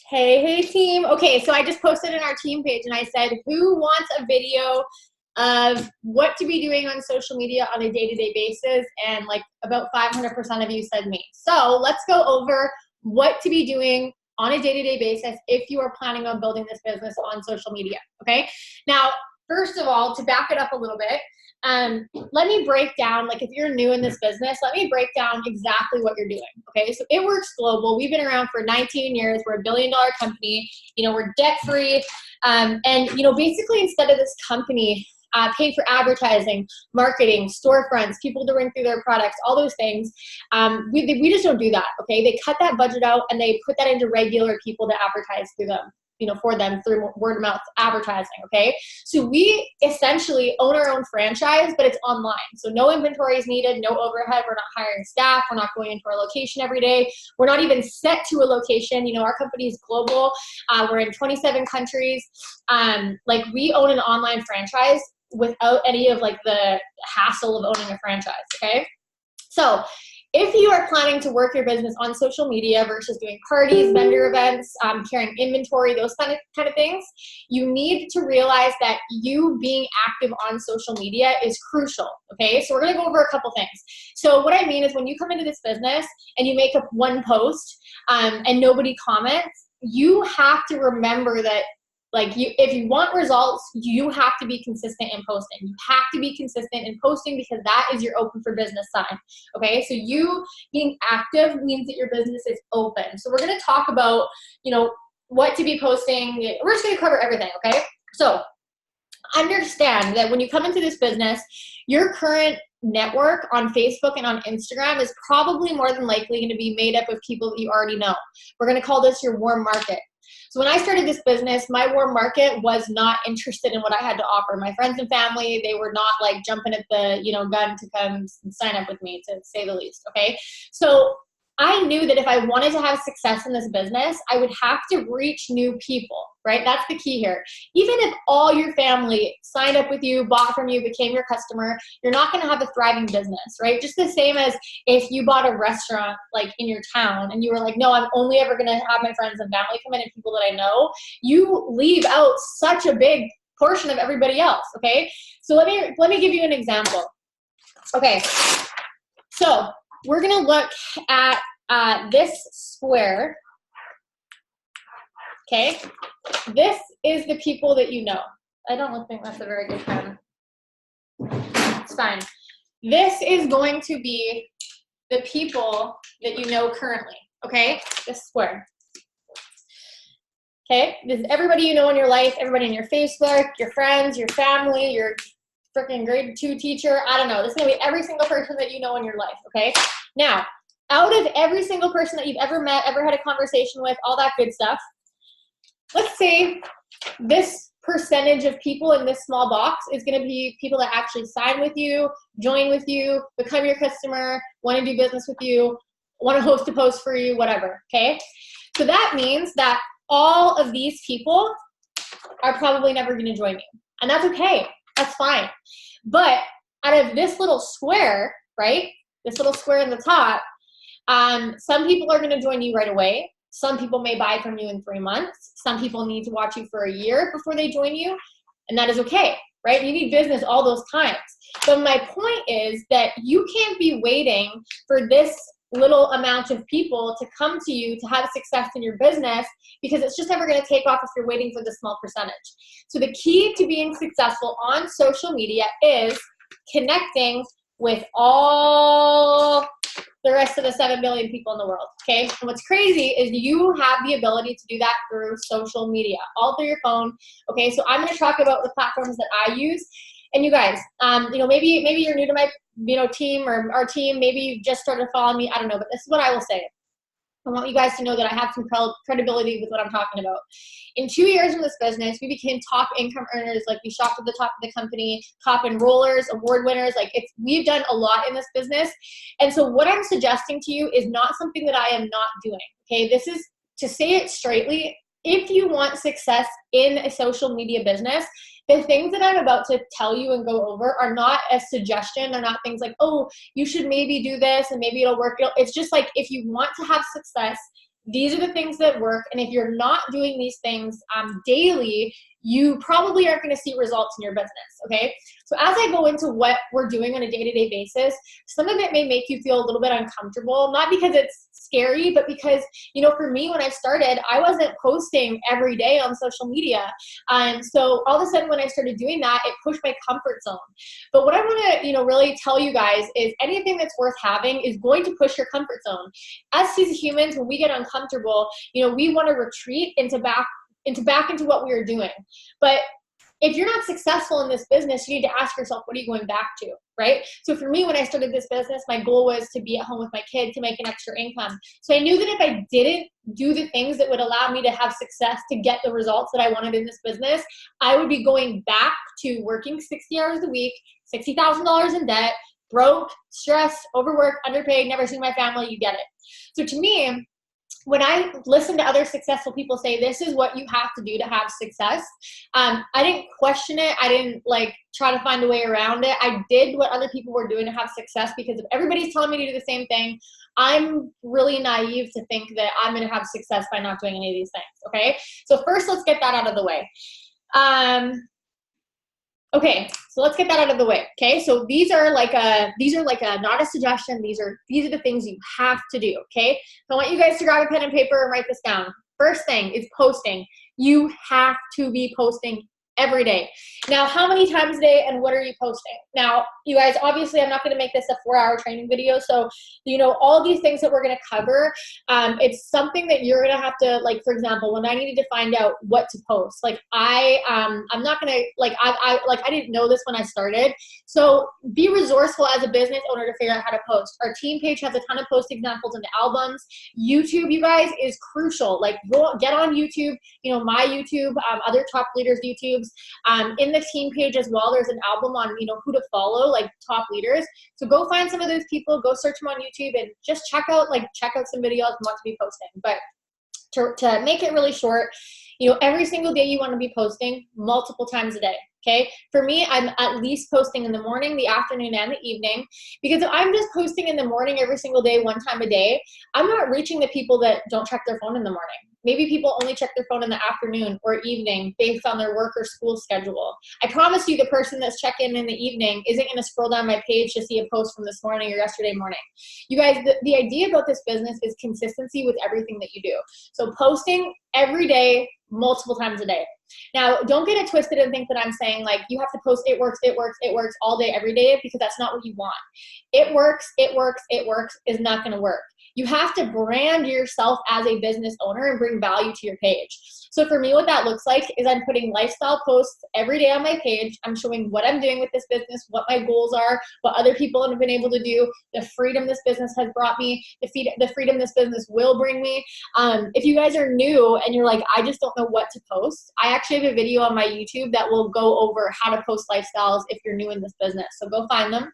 Hey team. Okay, so I just posted in our team page and I said, who wants a video of what to be doing on social media on a day-to-day basis? And like about 500% of you said me. So let's go over what to be doing on a day-to-day basis if you are planning on building this business on social media, okay? Now, first of all, to back it up a little bit, let me break down, like if you're new in this business, let me break down exactly what you're doing, okay? So It Works Global, we've been around for 19 years. We're a billion-dollar company. We're debt-free. And, basically instead of this company paying for advertising, marketing, storefronts, people to ring through their products, all those things, we just don't do that, okay? They cut that budget out and they put that into regular people to advertise through them. For them through word of mouth advertising, okay? So we essentially own our own franchise, but it's online. So no inventory is needed, no overhead. We're not hiring staff. We're not going into our location every day. We're not even set to a location. Our company is global. We're in 27 countries. We own an online franchise without any of like the hassle of owning a franchise, okay? So if you are planning to work your business on social media versus doing parties, vendor events, carrying inventory, those kind of things, you need to realize that you being active on social media is crucial, okay? So we're gonna go over a couple things. So what I mean is when you come into this business and you make up one post and nobody comments, you have to remember that if you want results, you have to be consistent in posting. You have to be consistent in posting because that is your open for business sign, okay? So you being active means that your business is open. So we're gonna talk about, what to be posting. We're just gonna cover everything, okay? So understand that when you come into this business, your current network on Facebook and on Instagram is probably more than likely gonna be made up of people that you already know. We're gonna call this your warm market. So when I started this business, my warm market was not interested in what I had to offer. My friends and family, they were not like jumping at the, gun to come sign up with me, to say the least, okay? So I knew that if I wanted to have success in this business, I would have to reach new people, right? That's the key here. Even if all your family signed up with you, bought from you, became your customer, you're not gonna have a thriving business, right? Just the same as if you bought a restaurant like in your town and you were like, no, I'm only ever gonna have my friends and family come in and people that I know, you leave out such a big portion of everybody else, okay? So let me give you an example. Okay, so we're gonna look at this square, okay? This is the people that you know. I don't think that's a very good pen. It's fine. This is going to be the people that you know currently, okay? This square. Okay, this is everybody you know in your life, everybody in your Facebook, your friends, your family, your freaking grade 2 teacher, I don't know. This is gonna be every single person that you know in your life, okay? Now, out of every single person that you've ever met, ever had a conversation with, all that good stuff, let's say this percentage of people in this small box is gonna be people that actually sign with you, join with you, become your customer, wanna do business with you, wanna host a post for you, whatever, okay? So that means that all of these people are probably never gonna join you. And that's okay, that's fine. But out of this little square, right? This little square in the top, some people are gonna join you right away. Some people may buy from you in 3 months. Some people need to watch you for a year before they join you, and that is okay, right? You need business all those times. But my point is that you can't be waiting for this little amount of people to come to you to have success in your business because it's just never gonna take off if you're waiting for the small percentage. So the key to being successful on social media is connecting with all the rest of the 7 billion people in the world, okay? And what's crazy is you have the ability to do that through social media, all through your phone, okay? So I'm gonna talk about the platforms that I use. And you guys, maybe you're new to my, team or our team, maybe you just started following me, I don't know, but this is what I will say. I want you guys to know that I have some credibility with what I'm talking about. In 2 years in this business, we became top income earners. Like we shot to the top of the company, top enrollers, award winners. We've done a lot in this business. And so what I'm suggesting to you is not something that I am not doing, okay? This is, to say it straightly, if you want success in a social media business, the things that I'm about to tell you and go over are not a suggestion. They're not things like, oh, you should maybe do this and maybe it'll work. It's just like, if you want to have success, These are the things that work. And if you're not doing these things daily, you probably aren't going to see results in your business, okay? So as I go into what we're doing on a day-to-day basis, some of it may make you feel a little bit uncomfortable, not because it's scary, but because, you know, for me, when I started, I wasn't posting every day on social media. And so all of a sudden when I started doing that, it pushed my comfort zone. But what I want to, you know, really tell you guys is anything that's worth having is going to push your comfort zone. Us as humans, when we get uncomfortable, you know, we want to retreat back into what we were doing. But if you're not successful in this business, you need to ask yourself, what are you going back to, right? So for me, when I started this business, my goal was to be at home with my kid, to make an extra income. So I knew that if I didn't do the things that would allow me to have success, to get the results that I wanted in this business, I would be going back to working 60 hours a week, $60,000 in debt, broke, stressed, overworked, underpaid, never seen my family. You get it. So to me, when I listen to other successful people say, this is what you have to do to have success, I didn't question it. I didn't like try to find a way around it. I did what other people were doing to have success because if everybody's telling me to do the same thing, I'm really naive to think that I'm going to have success by not doing any of these things. Okay. So first, let's get that out of the way. Okay, so let's get that out of the way. Okay, so these are like a not a suggestion. These are the things you have to do. Okay, so I want you guys to grab a pen and paper and write this down. First thing is posting. You have to be posting every day. Now, how many times a day and what are you posting? Now, you guys, obviously I'm not going to make this a 4-hour training video. So, you know, all these things that we're going to cover, it's something that you're going to have to, like, for example, when I needed to find out what to post, like I'm not going to, like, I didn't know this when I started. So be resourceful as a business owner to figure out how to post. Our team page has a ton of post examples into albums. YouTube, you guys, is crucial. Like, get on YouTube, you know, my YouTube, other top leaders' YouTubes. In the team page as well, there's an album on, you know, who to follow, like top leaders. So go find some of those people, go search them on YouTube and just check out some videos and what to be posting. But to make it really short, you know, every single day you want to be posting multiple times a day. Okay. For me, I'm at least posting in the morning, the afternoon, and the evening, because if I'm just posting in the morning every single day, one time a day, I'm not reaching the people that don't check their phone in the morning. Maybe people only check their phone in the afternoon or evening based on their work or school schedule. I promise you the person that's checking in the evening isn't going to scroll down my page to see a post from this morning or yesterday morning. You guys, the idea about this business is consistency with everything that you do. So posting every day, multiple times a day. Now, don't get it twisted and think that I'm saying like you have to post it works all day, every day, because that's not what you want. It works is not going to work. You have to brand yourself as a business owner and bring value to your page. So for me, what that looks like is I'm putting lifestyle posts every day on my page. I'm showing what I'm doing with this business, what my goals are, what other people have been able to do, the freedom this business has brought me, the freedom this business will bring me. If you guys are new and you're like, I just don't know what to post, I actually have a video on my YouTube that will go over how to post lifestyles if you're new in this business. So go find them.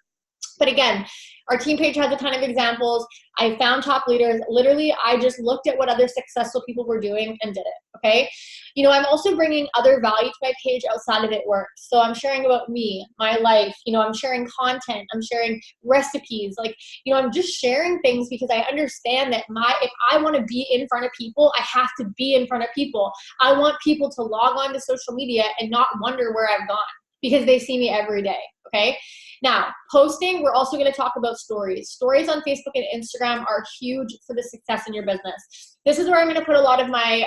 But again, our team page has a ton of examples. I found top leaders. Literally, I just looked at what other successful people were doing and did it, okay? You know, I'm also bringing other value to my page outside of it works. So I'm sharing about me, my life. You know, I'm sharing content. I'm sharing recipes. Like, you know, I'm just sharing things because I understand that if I want to be in front of people, I have to be in front of people. I want people to log on to social media and not wonder where I've gone because they see me every day, okay? Now, posting, we're also going to talk about stories. Stories on Facebook and Instagram are huge for the success in your business. This is where I'm going to put a lot of my,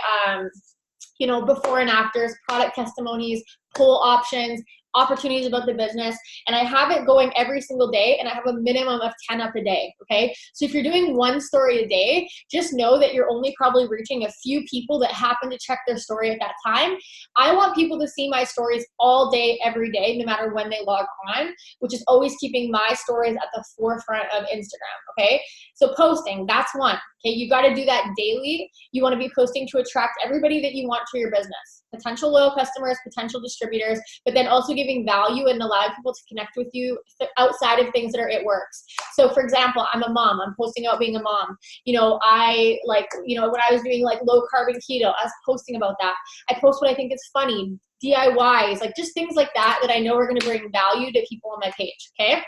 you know, before and afters, product testimonies, poll options, opportunities about the business, and I have it going every single day, and I have a minimum of 10 up a day, okay? So if you're doing one story a day, just know that you're only probably reaching a few people that happen to check their story at that time. I want people to see my stories all day, every day, no matter when they log on, which is always keeping my stories at the forefront of Instagram, okay? So posting, that's one, okay? You got to do that daily. You want to be posting to attract everybody that you want to your business. Potential loyal customers, potential distributors, but then also giving value and allowing people to connect with you outside of things that are it works. So for example, I'm a mom. I'm posting about being a mom. You know, I like, you know, when I was doing like low carb and keto, I was posting about that. I post what I think is funny, DIYs, like just things like that that I know are going to bring value to people on my page, okay?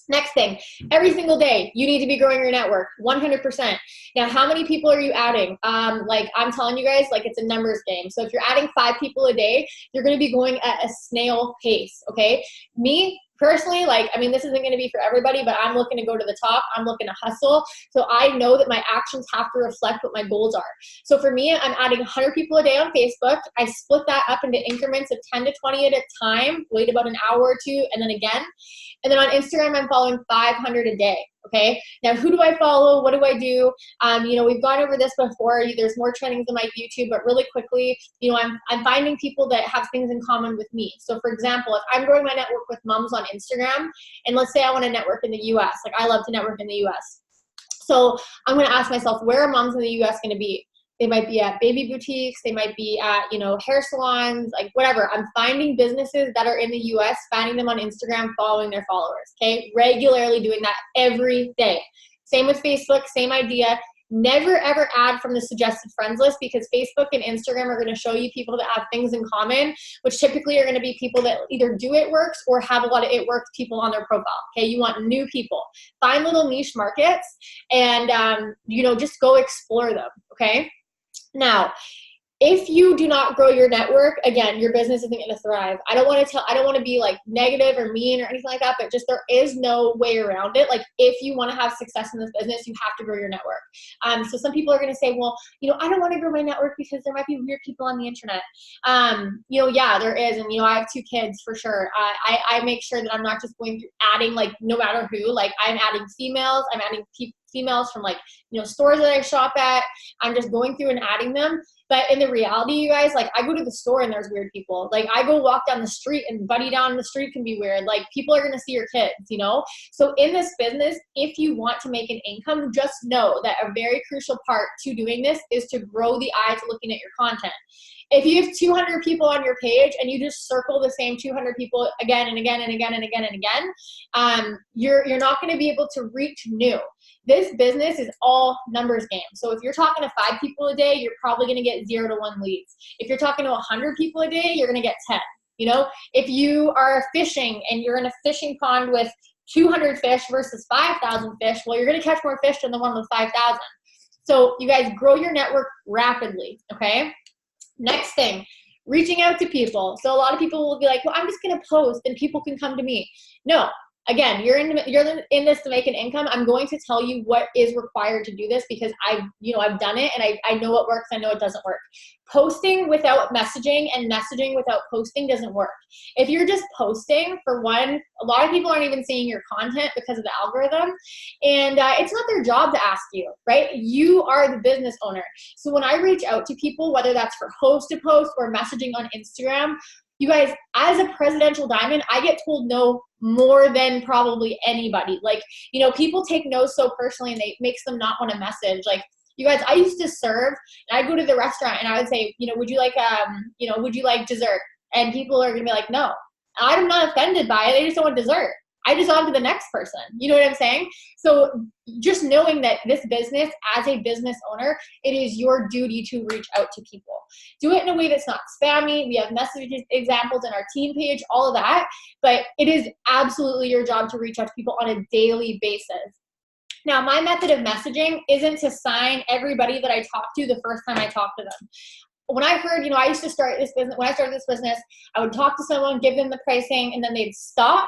Next thing, every single day, you need to be growing your network, 100%. Now, how many people are you adding? Like I'm telling you guys, like it's a numbers game. So if you're adding 5 people a day, you're going to be going at a snail pace, okay? Me, personally, like, I mean, this isn't going to be for everybody, but I'm looking to go to the top. I'm looking to hustle. So I know that my actions have to reflect what my goals are. So for me, I'm adding 100 people a day on Facebook. I split that up into increments of 10 to 20 at a time, wait about an hour or two, and then again. And then on Instagram, I'm following 500 a day. Okay. Now, who do I follow? What do I do? You know, we've gone over this before. There's more trainings on my YouTube, but really quickly, you know, I'm finding people that have things in common with me. So for example, if I'm growing my network with moms on Instagram, and let's say I want to network in the US, like I love to network in the US. So I'm going to ask myself, where are moms in the US going to be? They might be at baby boutiques. They might be at, you know, hair salons, like whatever. I'm finding businesses that are in the US, finding them on Instagram, following their followers, okay? Regularly doing that every day. Same with Facebook, same idea. Never ever add from the suggested friends list, because Facebook and Instagram are going to show you people that have things in common, which typically are going to be people that either do it works or have a lot of it works people on their profile. Okay, you want new people. Find little niche markets and, you know, just go explore them, okay? Now, if you do not grow your network, again, your business isn't going to thrive. I don't want to be like negative or mean or anything like that, but just there is no way around it. Like if you want to have success in this business, you have to grow your network. So some people are going to say, well, you know, I don't want to grow my network because there might be weird people on the internet. You know, yeah, there is. And, you know, I have 2 kids for sure. I make sure that I'm not just going through adding like no matter who, like I'm adding females, I'm adding females from like, you know, stores that I shop at. I'm just going through and adding them. But in the reality, you guys, like I go to the store and there's weird people. Like I go walk down the street and buddy down the street can be weird. Like people are going to see your kids, you know? So in this business, if you want to make an income, just know that a very crucial part to doing this is to grow the eye to looking at your content. If you have 200 people on your page and you just circle the same 200 people again and again and again and again and again, you're not going to be able to reach new. This business is all numbers game. So if you're talking to 5 people a day, you're probably going to get 0 to 1 leads. If you're talking to 100 people a day, you're going to get 10. You know, if you are fishing and you're in a fishing pond with 200 fish versus 5,000 fish, well, you're going to catch more fish than the one with 5,000. So you guys grow your network rapidly. Okay. Next thing, reaching out to people. So a lot of people will be like, well, I'm just going to post and people can come to me. No. Again, you're in this to make an income. I'm going to tell you what is required to do this because I've done it and I know what works. I know it doesn't work. Posting without messaging and messaging without posting doesn't work. If you're just posting, for one, a lot of people aren't even seeing your content because of the algorithm, and it's not their job to ask you, right? You are the business owner. So when I reach out to people, whether that's for host to post or messaging on Instagram, you guys, as a presidential diamond, I get told no more than probably anybody. Like, you know, people take no so personally and it makes them not want to message. Like, you guys, I used to serve and I'd go to the restaurant and I would say, you know, would you like dessert? And people are going to be like, no. I'm not offended by it. They just don't want dessert. I just on to the next person. You know what I'm saying? So just knowing that this business, as a business owner, it is your duty to reach out to people. Do it in a way that's not spammy. We have message examples in our team page, all of that. But it is absolutely your job to reach out to people on a daily basis. Now, my method of messaging isn't to sign everybody that I talk to the first time I talk to them. When I heard, you know, I used to start this business, when I started this business, I would talk to someone, give them the pricing, and then they'd stop.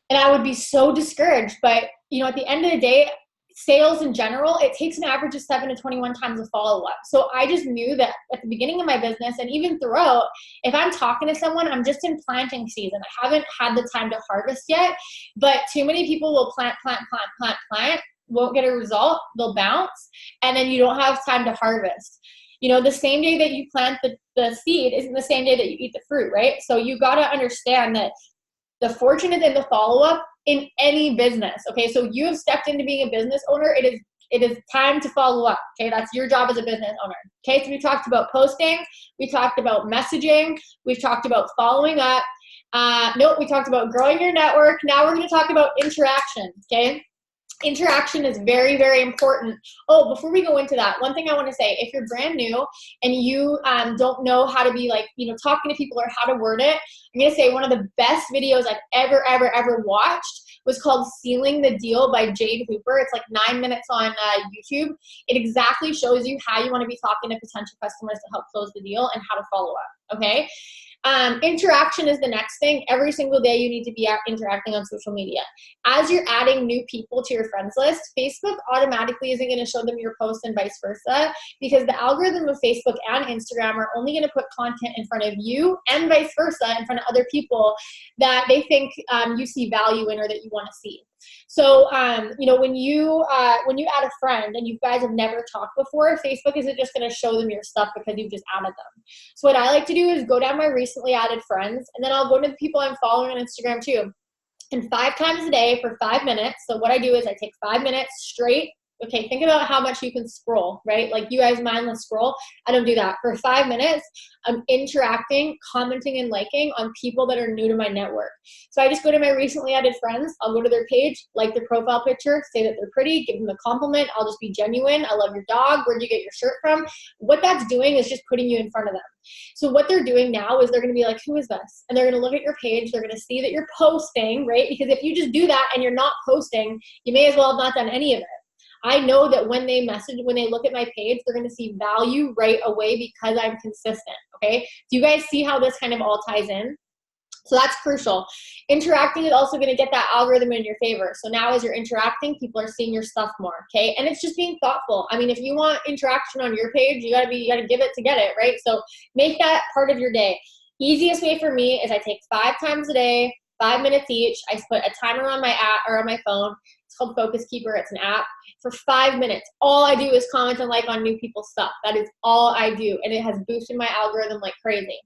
And I would be so discouraged. But, you know, at the end of the day, sales in general, it takes an average of 7 to 21 times a follow-up. So I just knew that at the beginning of my business and even throughout, if I'm talking to someone, I'm just in planting season. I haven't had the time to harvest yet, but too many people will plant, won't get a result, they'll bounce, and then you don't have time to harvest. You know, the same day that you plant the seed isn't the same day that you eat the fruit, right? So you got to understand that the fortune is in the follow-up in any business, okay? So you have stepped into being a business owner. It is time to follow up, okay? That's your job as a business owner, okay? So we talked about posting. We talked about messaging. We've talked about following up. We talked about growing your network. Now we're going to talk about interaction, okay? Interaction is very, very important. Oh, before we go into that, one thing I want to say, if you're brand new and you don't know how to be like, you know, talking to people or how to word it, I'm going to say one of the best videos I've ever watched was called Sealing the Deal by Jade Hooper. It's like 9 minutes on YouTube. It exactly shows you how you want to be talking to potential customers to help close the deal and how to follow up, okay? Interaction is the next thing. Every single day you need to be interacting on social media. As you're adding new people to your friends list, Facebook automatically isn't going to show them your posts and vice versa, because the algorithm of Facebook and Instagram are only going to put content in front of you and vice versa in front of other people that they think you see value in or that you want to see. So, you know, when you add a friend and you guys have never talked before, Facebook isn't just going to show them your stuff because you've just added them. So what I like to do is go down my recently added friends, and then I'll go to the people I'm following on Instagram too. And 5 times a day for 5 minutes. So what I do is I take 5 minutes straight. Okay, think about how much you can scroll, right? Like you guys mindless scroll. I don't do that. For 5 minutes, I'm interacting, commenting, and liking on people that are new to my network. So I just go to my recently added friends. I'll go to their page, like their profile picture, say that they're pretty, give them a compliment. I'll just be genuine. I love your dog. Where'd you get your shirt from? What that's doing is just putting you in front of them. So what they're doing now is they're going to be like, who is this? And they're going to look at your page. They're going to see that you're posting, right? Because if you just do that and you're not posting, you may as well have not done any of it. I know that when they look at my page, they're going to see value right away because I'm consistent, okay? Do you guys see how this kind of all ties in? So that's crucial. Interacting is also going to get that algorithm in your favor. So now as you're interacting, people are seeing your stuff more, okay? And it's just being thoughtful. I mean, if you want interaction on your page, you got to give it to get it, right? So make that part of your day. Easiest way for me is I take 5 times a day, 5 minutes each. I put a timer on my app or on my phone. It's called Focus Keeper. It's an app. For 5 minutes, all I do is comment and like on new people's stuff. That is all I do. And it has boosted my algorithm like crazy.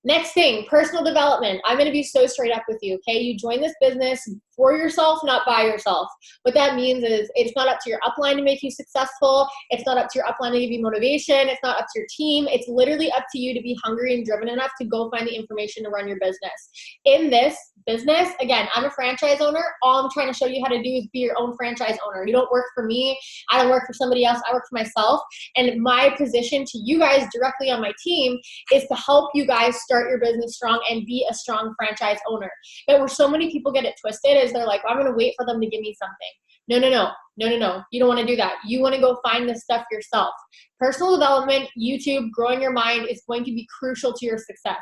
Next thing, personal development. I'm going to be so straight up with you, okay? You join this business for yourself, not by yourself. What that means is it's not up to your upline to make you successful. It's not up to your upline to give you motivation. It's not up to your team. It's literally up to you to be hungry and driven enough to go find the information to run your business. In this business, again, I'm a franchise owner. All I'm trying to show you how to do is be your own franchise owner. You don't work for me. I don't work for somebody else. I work for myself. And my position to you guys directly on my team is to help you guys start your business strong and be a strong franchise owner. But where so many people get it twisted is they're like, I'm going to wait for them to give me something. No. You don't want to do that. You want to go find this stuff yourself. Personal development, YouTube, growing your mind is going to be crucial to your success.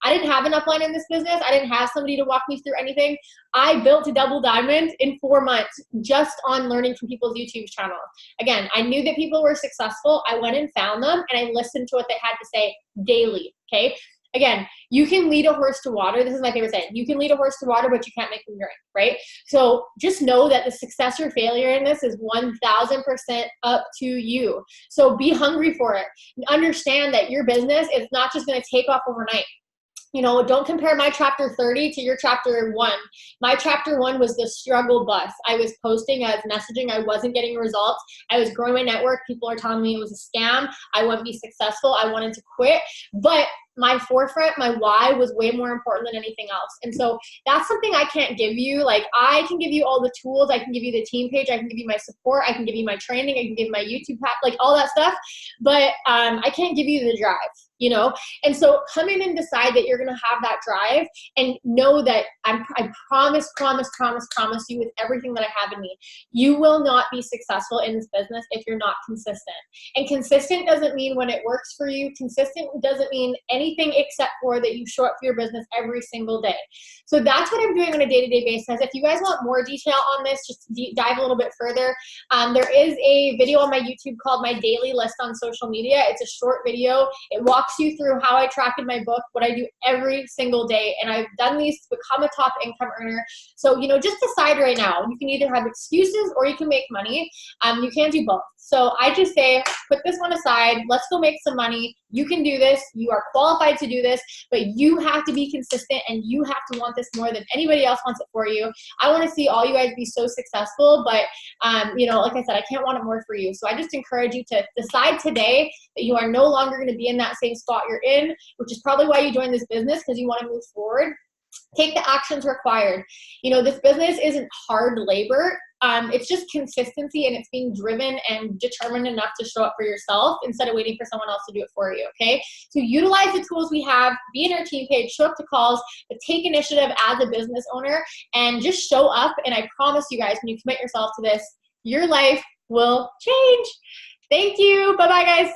I didn't have an upline in this business. I didn't have somebody to walk me through anything. I built a double diamond in 4 months just on learning from people's YouTube channels. Again, I knew that people were successful. I went and found them and I listened to what they had to say daily, okay? Again, you can lead a horse to water. This is my favorite saying. You can lead a horse to water, but you can't make them drink, right? So just know that the success or failure in this is 1000% up to you. So be hungry for it. Understand that your business is not just going to take off overnight. You know, don't compare my chapter 30 to your chapter 1. My chapter 1 was the struggle bus. I was posting, I was messaging, I wasn't getting results. I was growing my network. People are telling me it was a scam. I wouldn't be successful. I wanted to quit. But my forefront, my why was way more important than anything else. And so that's something I can't give you. Like I can give you all the tools. I can give you the team page. I can give you my support. I can give you my training. I can give you my YouTube pack, like all that stuff. But I can't give you the drive, you know? And so come in and decide that you're going to have that drive and know that I promise you with everything that I have in me, you will not be successful in this business if you're not consistent. And consistent doesn't mean when it works for you. Consistent doesn't mean anything except for that you show up for your business every single day. So that's what I'm doing on a day-to-day basis. If you guys want more detail on this, just dive a little bit further. There is a video on my YouTube called My Daily List on Social Media. It's a short video. It walks you through how I tracked my book, what I do every single day. And I've done these to become a top income earner. So, you know, just decide right now. You can either have excuses or you can make money. You can't do both. So I just say, put this one aside. Let's go make some money. You can do this. You are qualified to do this, but you have to be consistent and you have to want this more than anybody else wants it for you. I want to see all you guys be so successful, but you know, like I said, I can't want it more for you. So I just encourage you to decide today that you are no longer going to be in that same spot you're in, which is probably why you joined this business, because you want to move forward. Take the actions required. You know, this business isn't hard labor. It's just consistency, and it's being driven and determined enough to show up for yourself instead of waiting for someone else to do it for you, okay? So utilize the tools we have, be in our team page, show up to calls, but take initiative as a business owner and just show up. And I promise you guys, when you commit yourself to this, your life will change. Thank you. Bye-bye, guys.